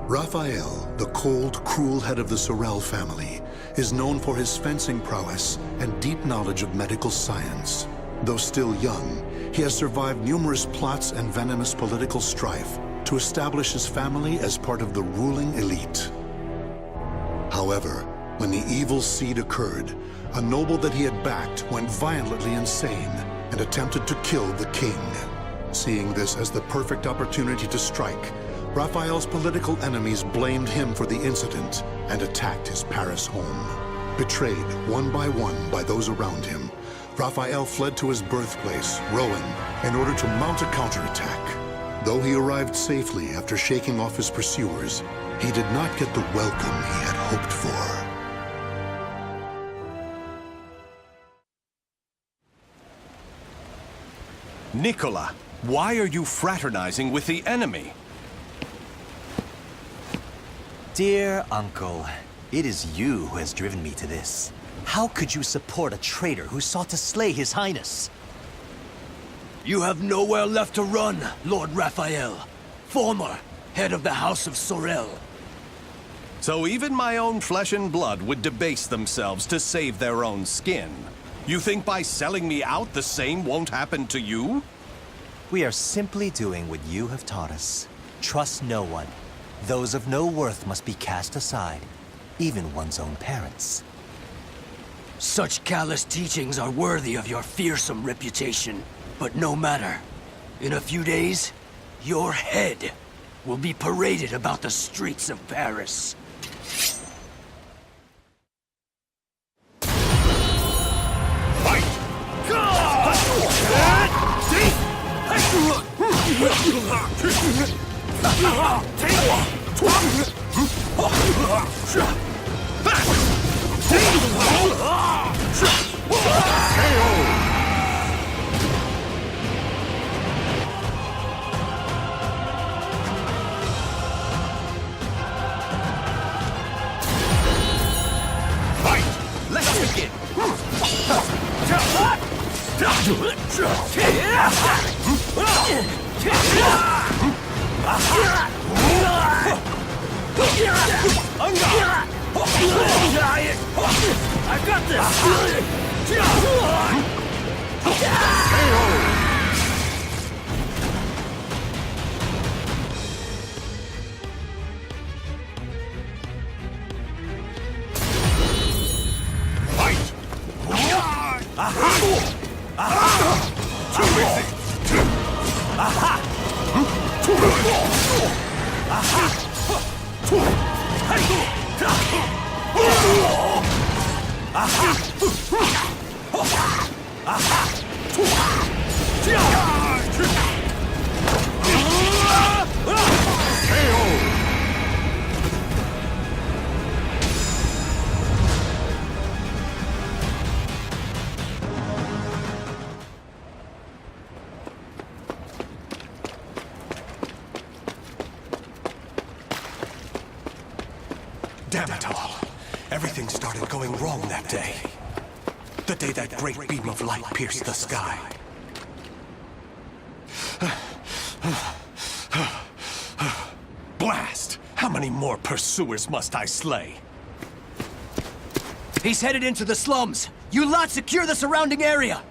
Raphael, the cold, cruel head of the Sorel family, is known for his fencing prowess and deep knowledge of medical science. Though still young, he has survived numerous plots and venomous political strife to establish his family as part of the ruling elite. However, when the evil seed occurred, a noble that he had backed went violently insane and attempted to kill the king. Seeing this as the perfect opportunity to strike, Raphael's political enemies blamed him for the incident and attacked his Paris home. Betrayed one by those around him, Raphael fled to his birthplace, Rouen, in order to mount a counterattack. Though he arrived safely after shaking off his pursuers, he did not get the welcome he had hoped for. Nicola, why are you fraternizing with the enemy? Dear Uncle, it is you who has driven me to this. How could you support a traitor who sought to slay His Highness? You have nowhere left to run, Lord Raphael, former head of the House of Sorel. So even my own flesh and blood would debase themselves to save their own skin. You think by selling me out the same won't happen to you? We are simply doing what you have taught us. Trust no one. Those of no worth must be cast aside, even one's own parents. Such callous teachings are worthy of your fearsome reputation. But no matter. In a few days, your head will be paraded about the streets of Paris. I got this! Damn it all. Everything started going wrong that day. The day that great beam of light pierced the sky. Blast! How many more pursuers must I slay? He's headed into the slums. You lot secure the surrounding area.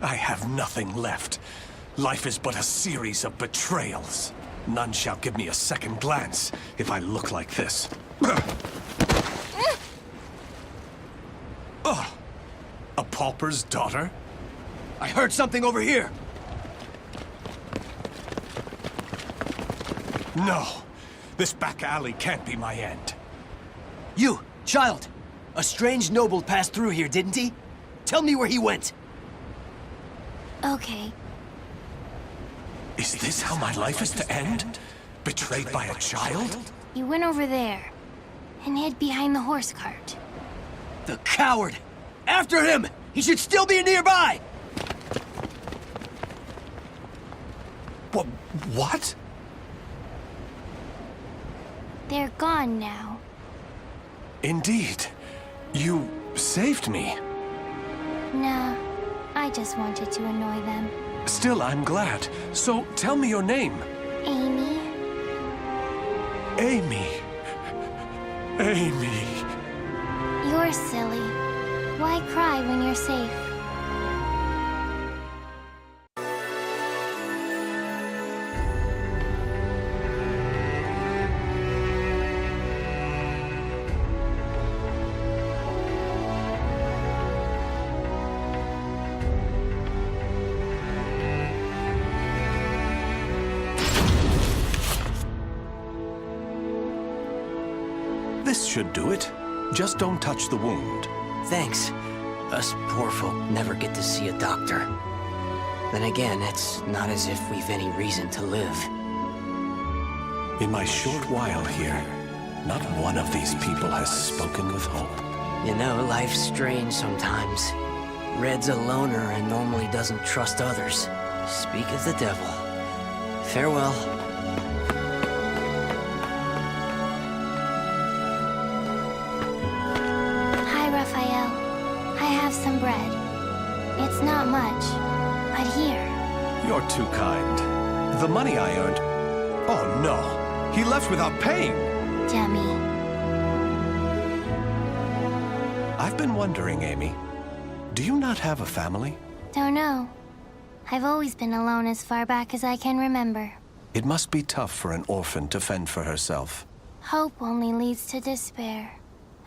I have nothing left. Life is but a series of betrayals. None shall give me a second glance if I look like this. A pauper's daughter? I heard something over here. No. This back alley can't be my end. You, child. A strange noble passed through here, didn't he? Tell me where he went. Okay. Is this how my life is to end? Betrayed by a child? He went over there and hid behind the horse cart. The coward! After him! He should still be nearby! What? They're gone now. Indeed. You saved me. Nah, I just wanted to annoy them. Still, I'm glad. So, tell me your name. Amy? Amy. Amy. You're silly. Why cry when you're safe? This should do it. Just don't touch the wound. Thanks. Us poor folk never get to see a doctor. Then again, it's not as if we've any reason to live. In my short while here, not one of these people has spoken with hope. You know, life's strange sometimes. Red's a loner and normally doesn't trust others. Speak of the devil. Farewell. Hi, Raphael. I have some bread. It's not much, but here. You're too kind. The money I earned... Oh, no. He left without paying. Dummy. I've been wondering, Amy. Do you not have a family? Don't know. I've always been alone as far back as I can remember. It must be tough for an orphan to fend for herself. Hope only leads to despair.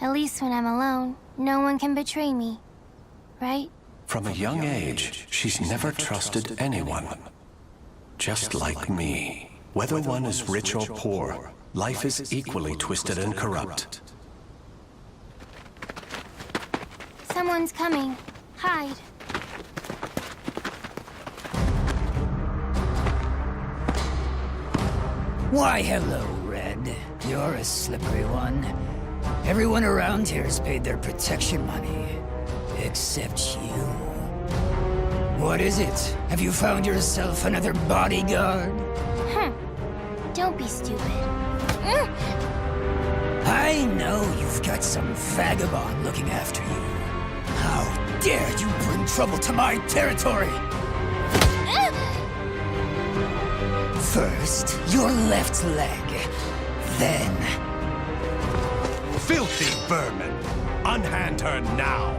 At least when I'm alone, no one can betray me. Right? From a young age, she's never trusted anyone. Just like me. Whether one is rich or poor, life is equally twisted and corrupt. Someone's coming. Hide. Why, hello, Red. You're a slippery one. Everyone around here's paid their protection money. Except you. What is it? Have you found yourself another bodyguard? Don't be stupid. I know you've got some vagabond looking after you. How dare you bring trouble to my territory? First, your left leg. Then... Filthy vermin! Unhand her now!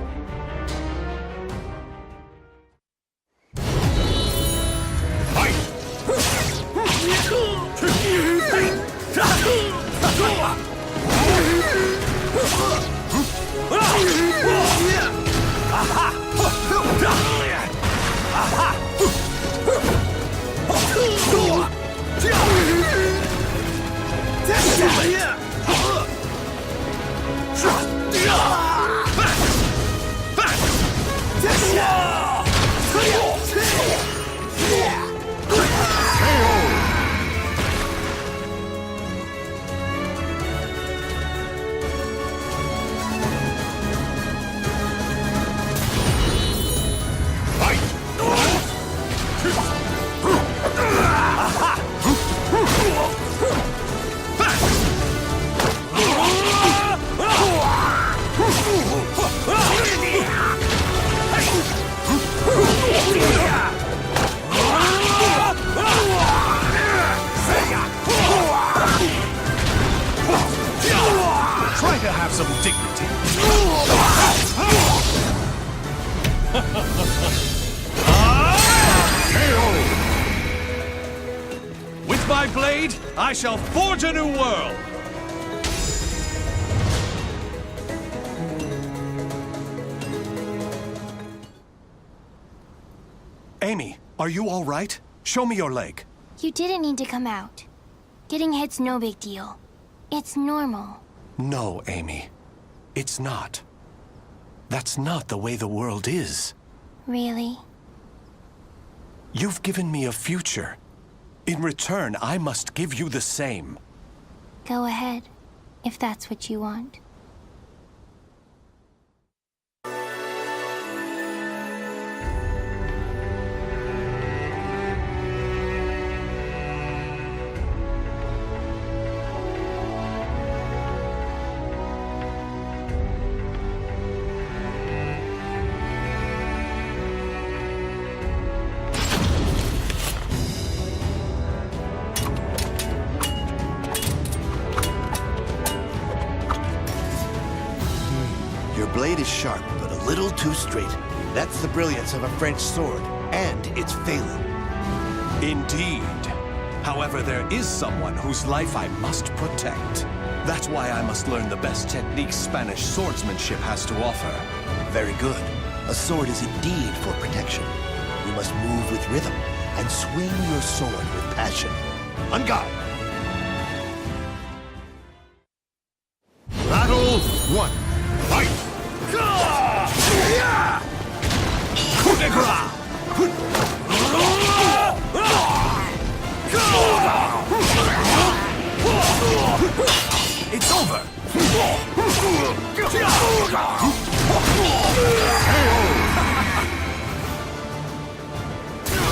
Try to have some dignity. With my blade, I shall forge a new world! Amy, are you all right? Show me your leg. You didn't need to come out. Getting hit's no big deal. It's normal. No, Amy. It's not. That's not the way the world is. Really? You've given me a future. In return, I must give you the same. Go ahead, if that's what you want. blade is sharp, but a little too straight. That's the brilliance of a French sword, and it's failing. Indeed. However, there is someone whose life I must protect. That's why I must learn the best techniques Spanish swordsmanship has to offer. Very good. A sword is indeed for protection. You must move with rhythm and swing your sword with passion. On guard! Battle 1. Fight! Coup de grace! It's over!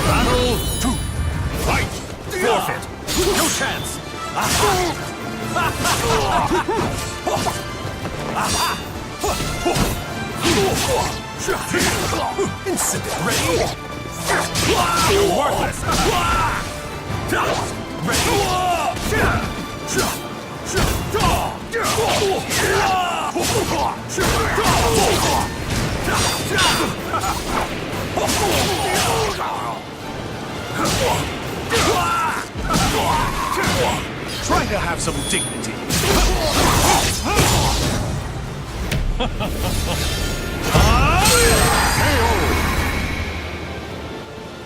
Battle 2. Fight! Forfeit! No chance! Insipid! Ready? You're worthless! Try to have some dignity.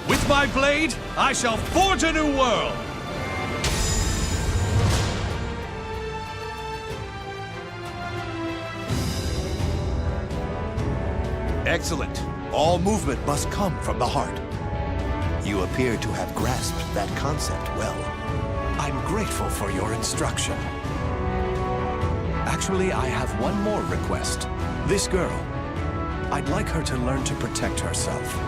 With my blade, I shall forge a new world. Excellent. All movement must come from the heart. You appear to have grasped that concept well. I'm grateful for your instruction. Actually, I have one more request. This girl, I'd like her to learn to protect herself.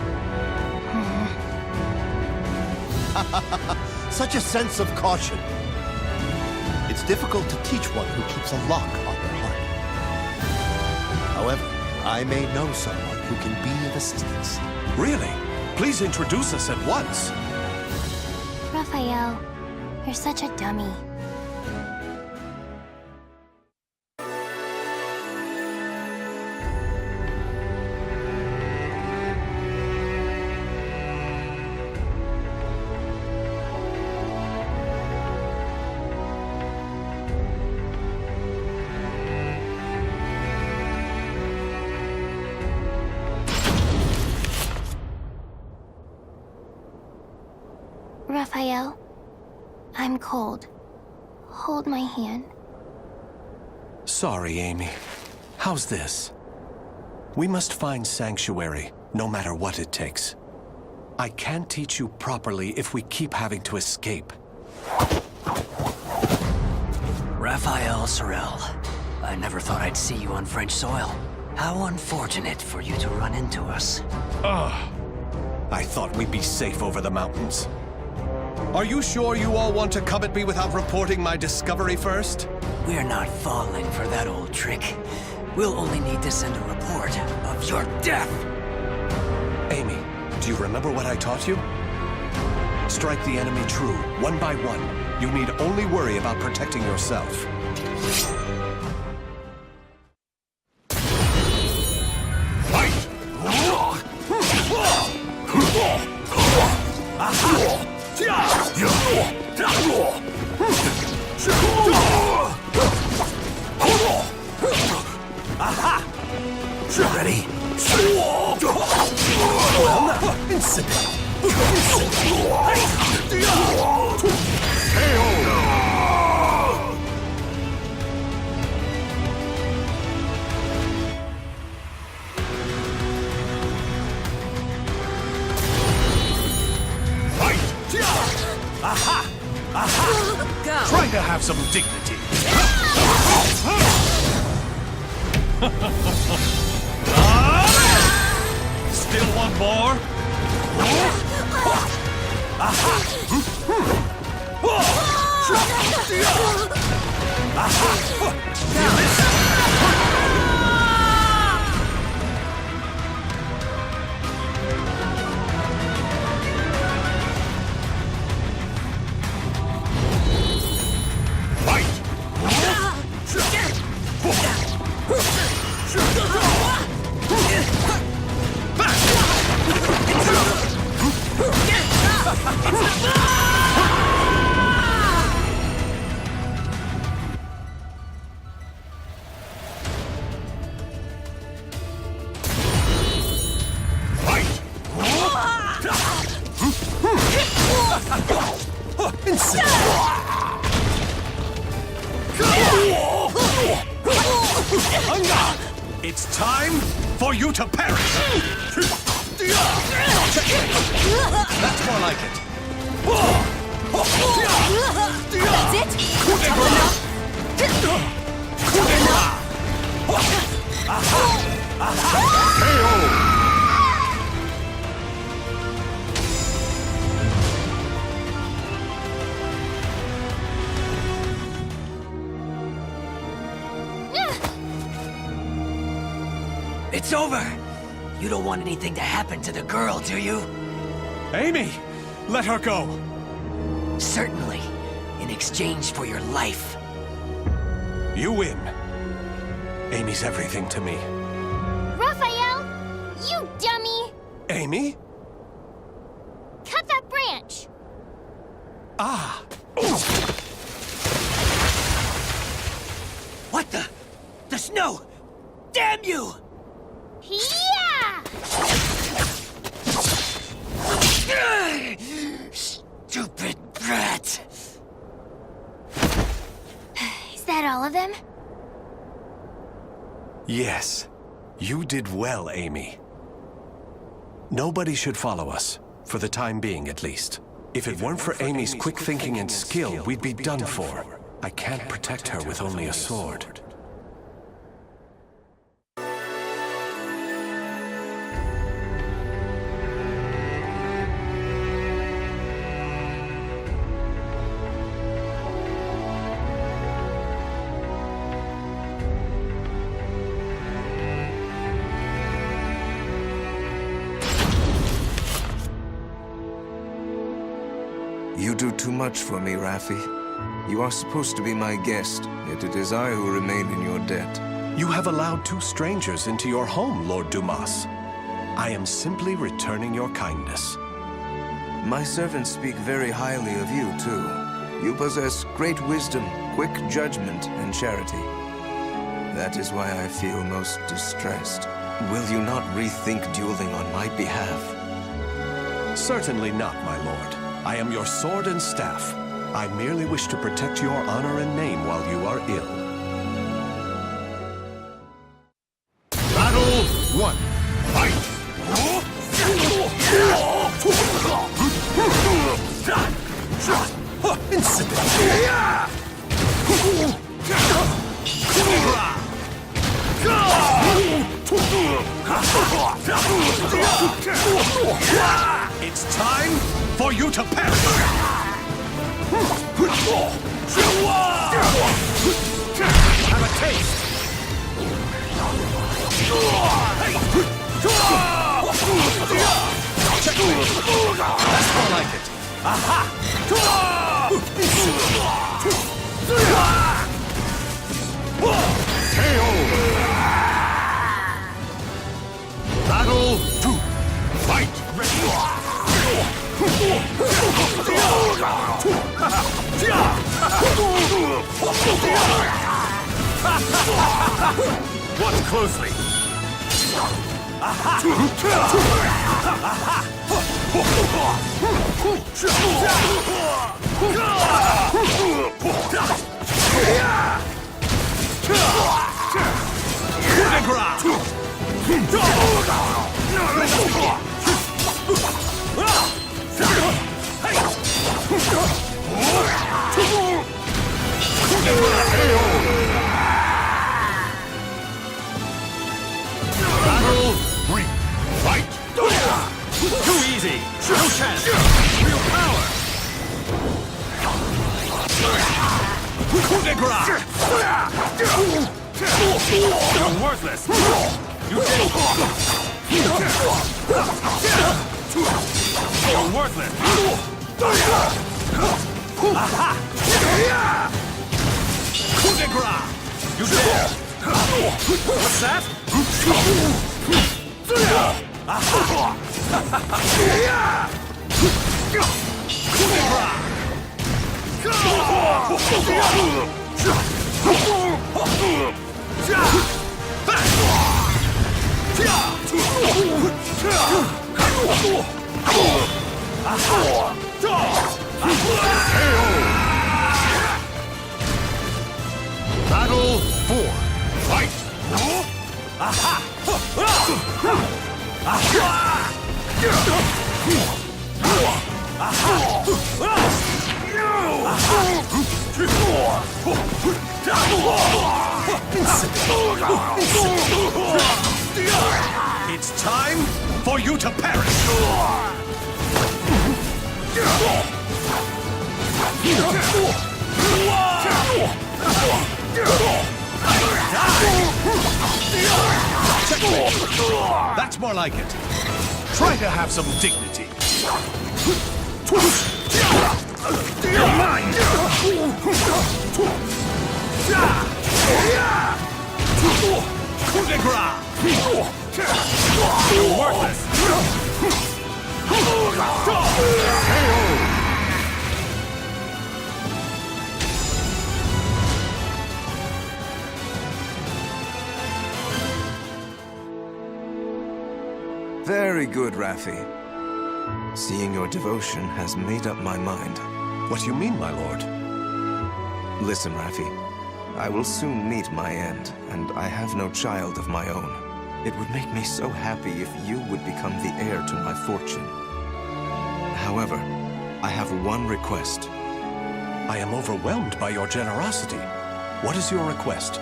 Such a sense of caution. It's difficult to teach one who keeps a lock on their heart. However, I may know someone who can be of assistance. Really? Please introduce us at once. Raphael, you're such a dummy. Raphael, I'm cold. Hold my hand. Sorry, Amy. How's this? We must find sanctuary, no matter what it takes. I can't teach you properly if we keep having to escape. Raphael Sorel, I never thought I'd see you on French soil. How unfortunate for you to run into us. I thought we'd be safe over the mountains. Are you sure you all want to come at me without reporting my discovery first? We're not falling for that old trick. We'll only need to send a report of your death. Amy, do you remember what I taught you? Strike the enemy true, one by one. You need only worry about protecting yourself. Fight! Ready? Insipid! Try to have some dignity. Still one more? Fight! It's time for you to perish! That's more like it. That's it? Tough enough? It's over! You don't want anything to happen to the girl, do you? Amy! Let her go! Certainly. In exchange for your life. You win. Amy's everything to me. Raphael! You dummy! Amy? Cut that branch! Ah! What the? The snow! Damn you! Yeah! Stupid brat! Is that all of them? Yes. You did well, Amy. Nobody should follow us, for the time being at least. If it weren't for Amy's quick thinking and skill, we'd be done for. I can't protect her with only a sword. You do too much for me, Raffi. You are supposed to be my guest, yet it is I who remain in your debt. You have allowed two strangers into your home, Lord Dumas. I am simply returning your kindness. My servants speak very highly of you, too. You possess great wisdom, quick judgment, and charity. That is why I feel most distressed. Will you not rethink dueling on my behalf? Certainly not, my lord. I am your sword and staff. I merely wish to protect your honor and name while you are ill. Battle 1. Fight! It's time for you to perish! Have a taste! That's more like it. Aha! Battle 2. Fight! Watch closely! Battle 3. Fight! Too easy! No chance! Real power! Coup de grace! You're worthless! You did! You're worthless! Aha! Coup de grace! You dare! What's that? KO! It's time for you to perish! That's more like it. Try to have some dignity. You're mine! Coup de grace! You're worthless! Very good, Raffi. Seeing your devotion has made up my mind. What do you mean, my lord? Listen, Raffi. I will soon meet my end, and I have no child of my own. It would make me so happy if you would become the heir to my fortune. However, I have one request. I am overwhelmed by your generosity. What is your request?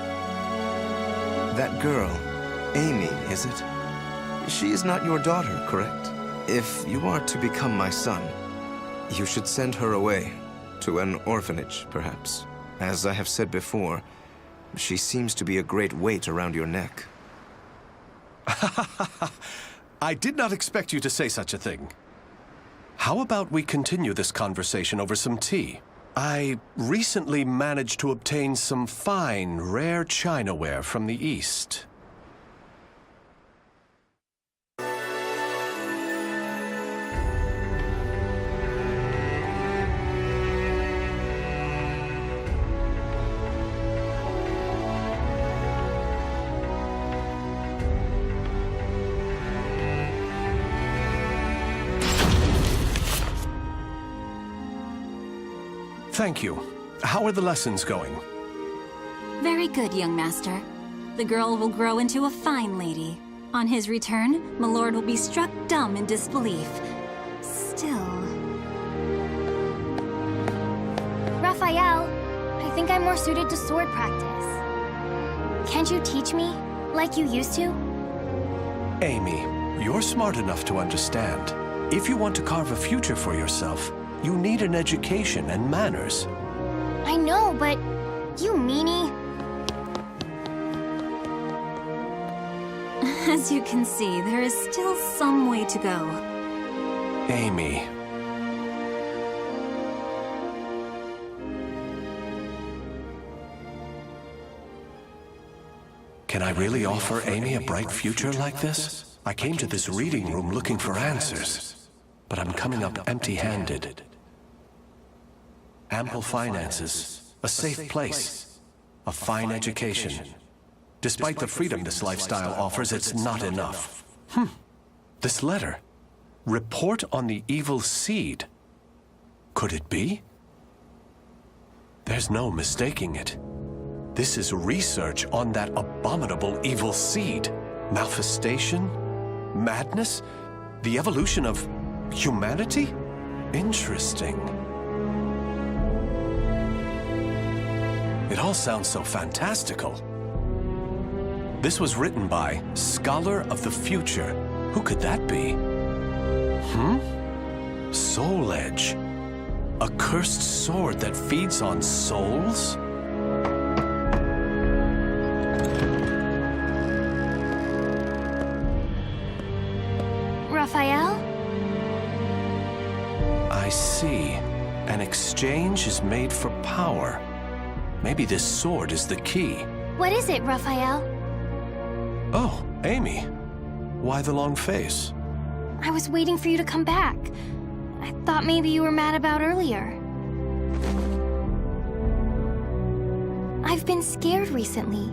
That girl, Amy, is it? She is not your daughter, correct? If you are to become my son, you should send her away, to an orphanage, perhaps. As I have said before, she seems to be a great weight around your neck. I did not expect you to say such a thing. How about we continue this conversation over some tea? I recently managed to obtain some fine, rare chinaware from the East. Thank you. How are the lessons going? Very good, young master. The girl will grow into a fine lady. On his return, my lord will be struck dumb in disbelief. Still... Raphael, I think I'm more suited to sword practice. Can't you teach me, like you used to? Amy, you're smart enough to understand. If you want to carve a future for yourself, you need an education and manners. I know, but you meanie. As you can see, there is still some way to go. Amy. Can I really offer Amy a bright future like this? I came to this reading room looking for answers, but I'm coming up empty-handed. Ample finances, a safe place, a fine education. Despite the freedom this lifestyle offers, it's not enough. This letter. Report on the evil seed. Could it be? There's no mistaking it. This is research on that abominable evil seed. Malfestation? Madness? The evolution of humanity? Interesting. It all sounds so fantastical. This was written by Scholar of the Future. Who could that be? Soul Edge. A cursed sword that feeds on souls? Raphael? I see. An exchange is made for power. Maybe this sword is the key. What is it, Raphael? Oh, Amy. Why the long face? I was waiting for you to come back. I thought maybe you were mad about earlier. I've been scared recently.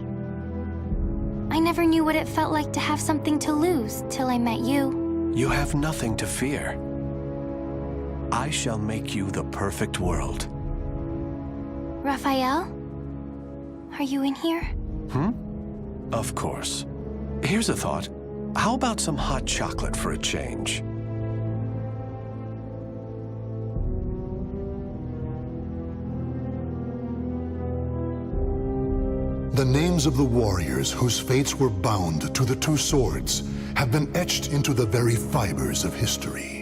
I never knew what it felt like to have something to lose till I met you. You have nothing to fear. I shall make you the perfect world. Raphael? Are you in here? Of course. Here's a thought. How about some hot chocolate for a change? The names of the warriors whose fates were bound to the two swords have been etched into the very fibers of history.